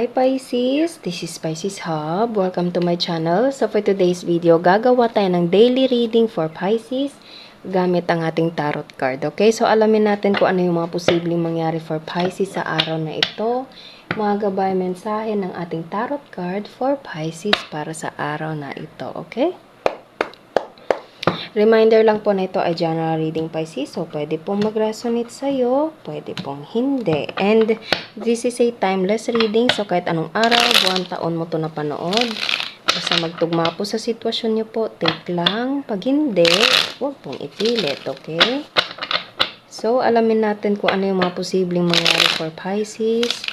Hi Pisces! This is Pisces Hub. Welcome to my channel. So for today's video, gagawa tayo ng daily reading for Pisces gamit ang ating tarot card. Okay? So alamin natin kung ano yung mga posibleng mangyari for Pisces sa araw na ito. Mga gabay mensahe ng ating tarot card for Pisces para sa araw na ito. Okay? Reminder lang po na ito ay general reading Pisces. So, pwede pong mag-resonate sa'yo, pwede pong hindi. And, this is a timeless reading. So, kahit anong araw, buwan, taon mo ito napanood. Basta magtugma po sa sitwasyon nyo po, take lang. Pag hindi, huwag pong ipilit, okay? So, alamin natin kung ano yung mga posibleng mangyari for Pisces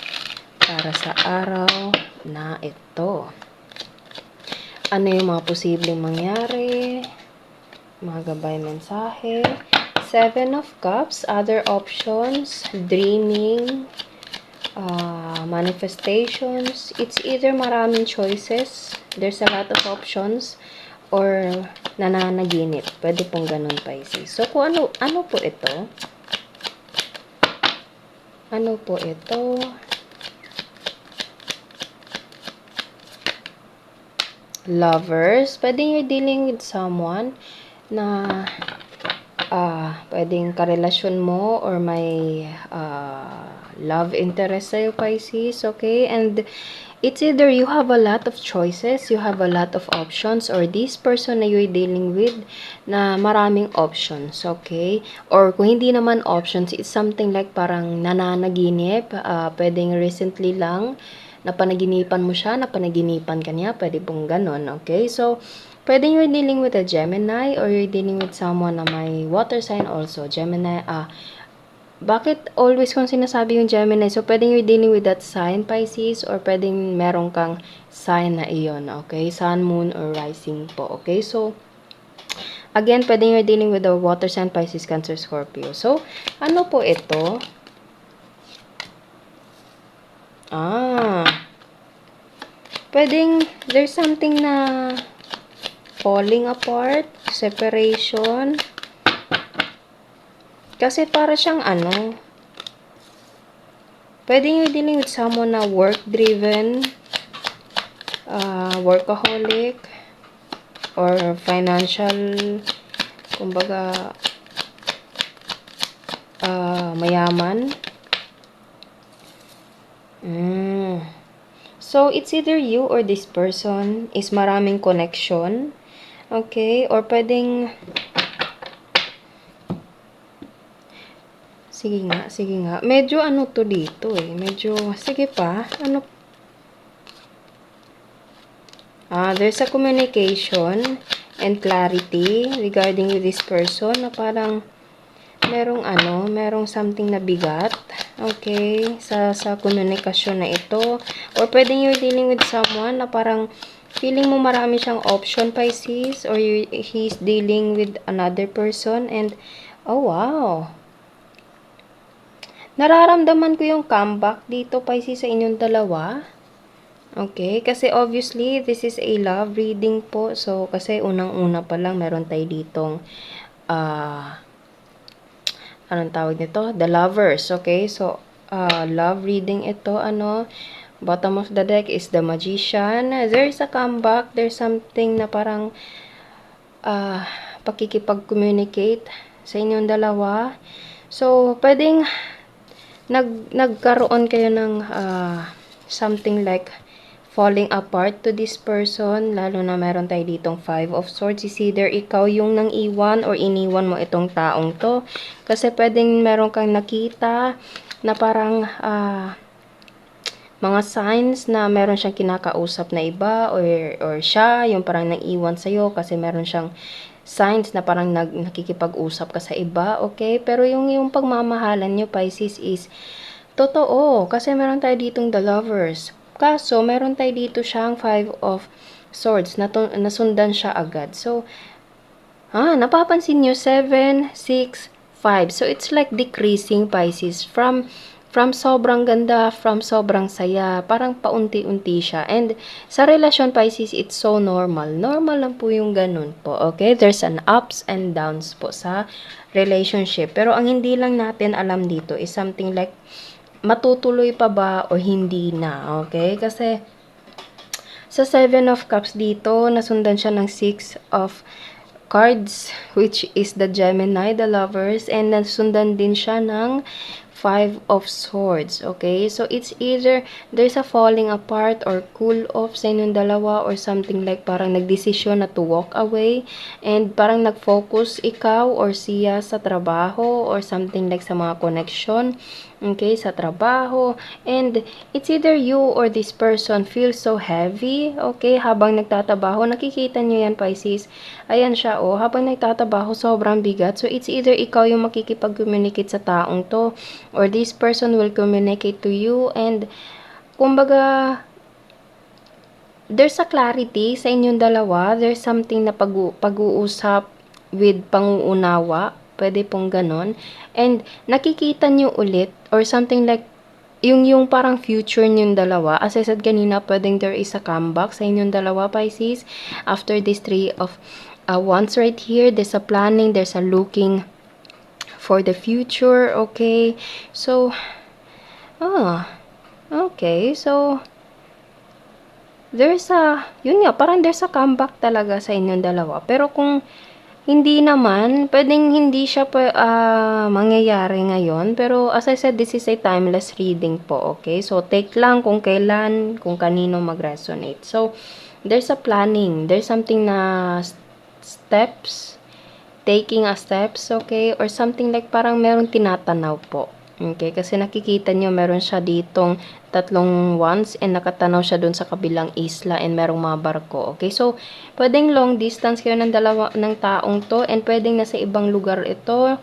para sa araw na ito. Ano yung mga posibleng mangyari? Mga gabay mensahe. 7 of Cups, other options, dreaming, manifestations. It's either maraming choices, there's a lot of options, or nananaginip. Pwede pong ganun, Pisces. So, kung ano po ito? Ano po ito? Lovers. Pwede you're dealing with someone na pwedeng karelasyon mo or may love interest sa'yo, Pisces, okay? And it's either you have a lot of choices, you have a lot of options, or this person na you're dealing with na maraming options, okay? Or kung hindi naman options, it's something like parang nananaginip, pwedeng recently lang, napanaginipan mo siya, napanaginipan ka niya, pwede pong ganon, okay? So, pwede you're dealing with a Gemini or you're dealing with someone na may water sign also. Gemini, bakit always kong sinasabi yung Gemini? So, pwedeng you're dealing with that sign, Pisces, or pwedeng meron kang sign na iyon, okay? Sun, Moon, or Rising po, okay? So, again, pwedeng you're dealing with a water sign, Pisces, Cancer, Scorpio. So, ano po ito? Pwedeng there's something na falling apart, separation. Kasi para siyang pwedeng you're dealing with someone na work-driven, workaholic, or financial, kumbaga, mayaman. So, it's either you or this person is maraming connection. Okay? Or pwedeng sige nga. Medyo to dito eh. Medyo, sige pa. There's a communication and clarity regarding with this person na parang merong something na bigat. Okay? Sa komunikasyon na ito. Or pwedeng you're dealing with someone na parang feeling mo marami siyang option, Pisces, or he's dealing with another person and, oh wow! Nararamdaman ko yung comeback dito, Pisces, sa inyong dalawa. Okay? Kasi obviously, this is a love reading po. So, kasi unang-una pa lang, meron tayo ditong, anong tawag nito? The Lovers. Okay? So, love reading ito, bottom of the deck is the Magician. There's a comeback. There's something na parang pakikipag-communicate sa inyong dalawa. So, pwedeng nagkaroon kayo ng something like falling apart to this person, lalo na meron tayo ditong 5 of Swords. Is either ikaw yung nang iwan or iniwan mo itong taong to. Kasi pwedeng meron kang nakita na parang mga signs na meron siyang kinakausap na iba or siya yung parang nang-iwan sa'yo kasi meron siyang signs na parang nakikipag-usap ka sa iba, okay? Pero yung pagmamahalan nyo, Pisces, is totoo. Kasi meron tayo ditong the Lovers. Kaso, meron tayo dito siyang 5 of Swords. Nasundan siya agad. So, napapansin nyo, 7, 6, 5. So, it's like decreasing, Pisces. From sobrang ganda, from sobrang saya, parang paunti-unti siya. And sa relasyon, Pisces, it's so normal. Normal lang po yung ganun po, okay? There's an ups and downs po sa relationship. Pero ang hindi lang natin alam dito is something like matutuloy pa ba o hindi na, okay? Kasi sa Seven of Cups dito, nasundan siya ng Six of Cards, which is the Gemini, the Lovers, and nasundan din siya ng Five of Swords, okay? So, it's either there's a falling apart or cool off sa inyong dalawa or something like parang nagdesisyon na to walk away and parang nag-focus ikaw or siya sa trabaho or something like sa mga connection, okay, sa trabaho. And it's either you or this person feels so heavy, okay, habang nagtatrabaho. Nakikita nyo yan, Pisces. Ayan siya, oh, habang nagtatrabaho, sobrang bigat. So, it's either ikaw yung makikipag-communicate sa taong to or this person will communicate to you and kumbaga there's a clarity sa inyong dalawa, there's something na pag-uusap with panguunawa, pwede pong ganon, and nakikita nyo ulit or something like yung parang future niyong dalawa. As I said kanina, pwedeng there is a comeback sa inyong dalawa, Pisces, after this Three of Wands right here. There's a planning, there's a looking for the future, okay? So, okay. So, yun nga, parang there's a comeback talaga sa inyong dalawa. Pero kung hindi naman, pwedeng hindi siya mangyayari ngayon. Pero as I said, this is a timeless reading po, okay? So, take lang kung kailan, kung kanino mag-resonate. So, there's a planning. There's something na steps, taking a steps, okay? Or something like parang merong tinatanaw po. Okay? Kasi nakikita nyo, meron siya ditong 3 wands and nakatanaw siya dun sa kabilang isla and merong mga barko. Okay? So, pwedeng long distance kayo ng taong to and pwedeng nasa ibang lugar ito.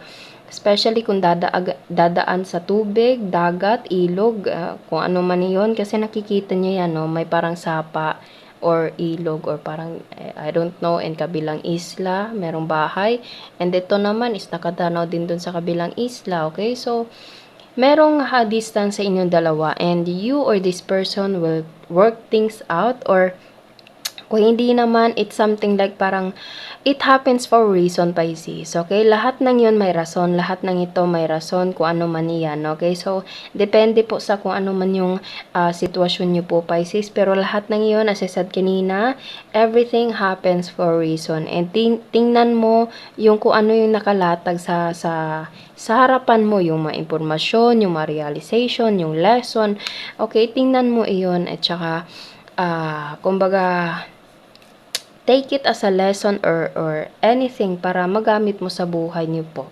Especially kung dadaan sa tubig, dagat, ilog, kung ano man yun. Kasi nakikita nyo yan, no? May parang sapa or ilog or parang I don't know, and kabilang isla merong bahay, and ito naman is nakatanaw din dun sa kabilang isla, okay? So merong distance sa inyong dalawa and you or this person will work things out, or kung hindi naman, it's something like parang it happens for a reason, Pisces. Okay? Lahat ng yun may rason. Lahat ng ito may rason kung ano man yan. Okay? So, depende po sa kung ano man yung sitwasyon nyo po, Pisces. Pero lahat ng yun, as I said kanina, everything happens for a reason. And tingnan mo yung kung ano yung nakalatag sa harapan mo, yung mga impormasyon, yung mga realization, yung lesson. Okay? Tingnan mo iyon at saka kumbaga take it as a lesson or anything para magamit mo sa buhay niyo po.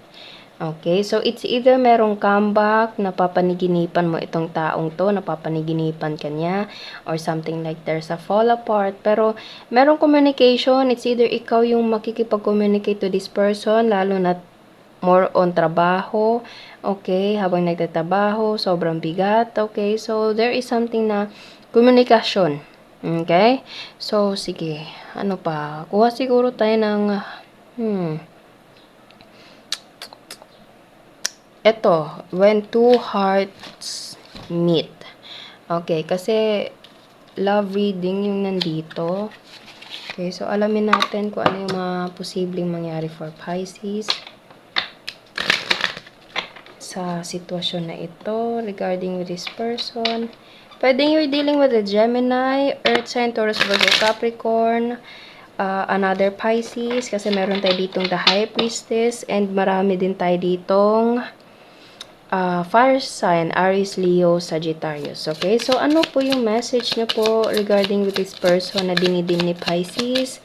Okay, so it's either merong comeback, napapaniginipan mo itong taong to, napapaniginipan ka niya, or something like there's a fall apart, pero merong communication, it's either ikaw yung makikipag-communicate to this person, lalo na more on trabaho, okay, habang nagtatrabaho, sobrang bigat, okay, so there is something na komunikasyon. Okay? So, sige. Ano pa? Kuha siguro tayo ng Ito, when two hearts meet. Okay, kasi love reading yung nandito. Okay, so alamin natin kung ano yung mga posibleng mangyari for Pisces sa sitwasyon na ito regarding with this person. Pwedeng you're dealing with a Gemini, Earth sign, Taurus, Virgo, Capricorn, another Pisces, kasi meron tayo ditong the High Priestess, and marami din tayo ditong fire sign, Aries, Leo, Sagittarius. Okay, so ano po yung message nyo po regarding with this person na dinidim ni Pisces?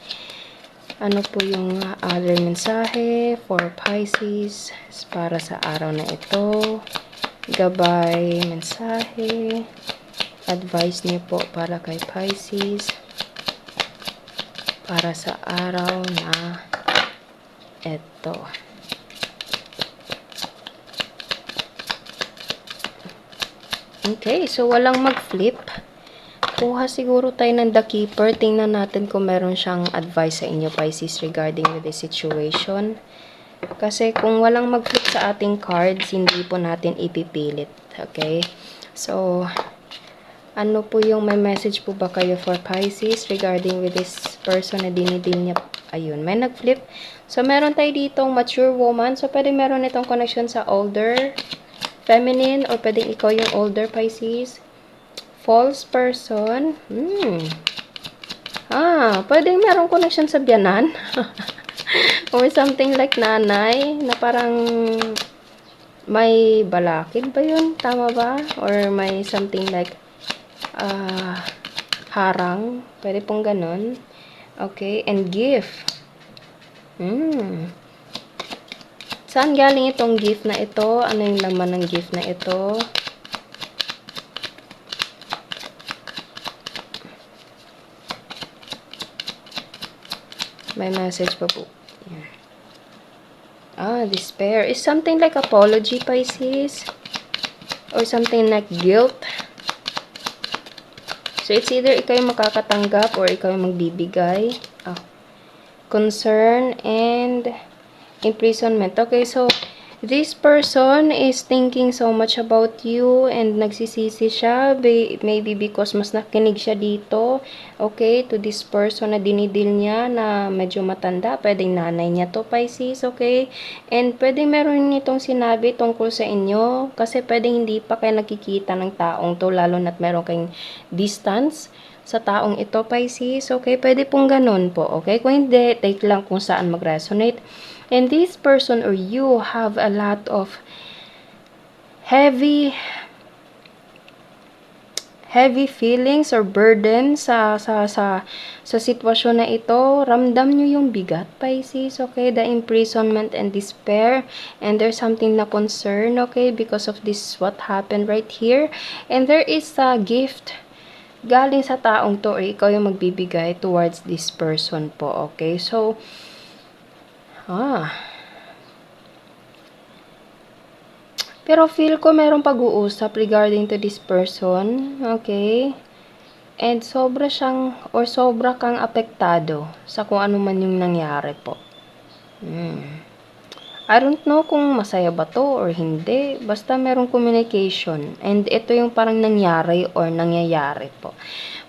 Ano po yung other mensahe for Pisces para sa araw na ito? Gabay, mensahe, advice niyo po para kay Pisces para sa araw na ito. Okay, so walang mag-flip. Kuha siguro tayo ng The Keeper. Tingnan natin kung meron siyang advice sa inyo, Pisces, regarding with the situation. Kasi kung walang mag-flip sa ating cards, hindi po natin ipipilit. Okay? So, ano po yung may message po ba kayo for Pisces regarding with this person na dinidil niya? Ayun, may nag-flip. So, meron tayo ditong mature woman. So, pwede meron itong connection sa older feminine or pwedeng ikaw yung older Pisces. False person. Pwedeng merong connection sa biyanan. Or something like nanay, na parang may balakid ba yun? Tama ba? Or may something like harang. Pwede pong ganun. Okay, and gift. Saan galing itong gift na ito? Ano yung laman ng gift na ito? May message pa po. Despair. Is something like apology, Pisces? Or something like guilt? So, it's either ikaw yung makakatanggap or ikaw yung magbibigay. Concern and imprisonment. Okay, so this person is thinking so much about you and nagsisisi siya, maybe because mas nakinig siya dito, okay, to this person na dinidil niya na medyo matanda, pwedeng nanay niya to, Pisces, okay, and pwedeng meron nitong sinabi tungkol sa inyo, kasi pwedeng hindi pa kayo nakikita ng taong to, lalo na't meron kayong distance sa taong ito, Pisces, okay, pwede pong ganun po, okay, kung hindi, take lang kung saan mag-resonate. And this person or you have a lot of heavy feelings or burden sa sitwasyon na ito. Ramdam nyo yung bigat, Pisces, okay? The imprisonment and despair. And there's something na concern, okay? Because of this, what happened right here. And there is a gift galing sa taong to or ikaw yung magbibigay towards this person po, okay? So, pero feel ko merong pag-uusap regarding to this person, okay? And sobra kang apektado sa kung ano man yung nangyari po. I don't know kung masaya ba to or hindi. Basta merong communication. And ito yung parang nangyari or nangyayari po.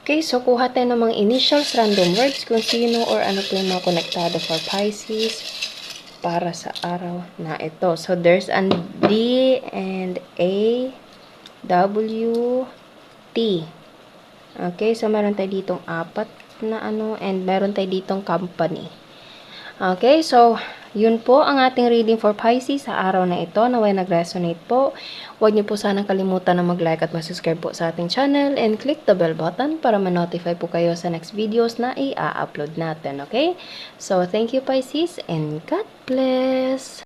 Okay, so kuha tayo ng mga initials, random words, kung sino or ano po yung mga konektado for Pisces para sa araw na ito. So, there's an D and A, W, T. Okay, so meron tayo ditong 4 na and meron tayo ditong company. Okay, so, yun po ang ating reading for Pisces sa araw na ito. Naway nag-resonate po. Huwag niyo po sanang kalimutan na mag-like at mag-subscribe po sa ating channel and click the bell button para ma-notify po kayo sa next videos na i-upload natin, okay? So, thank you Pisces and God bless!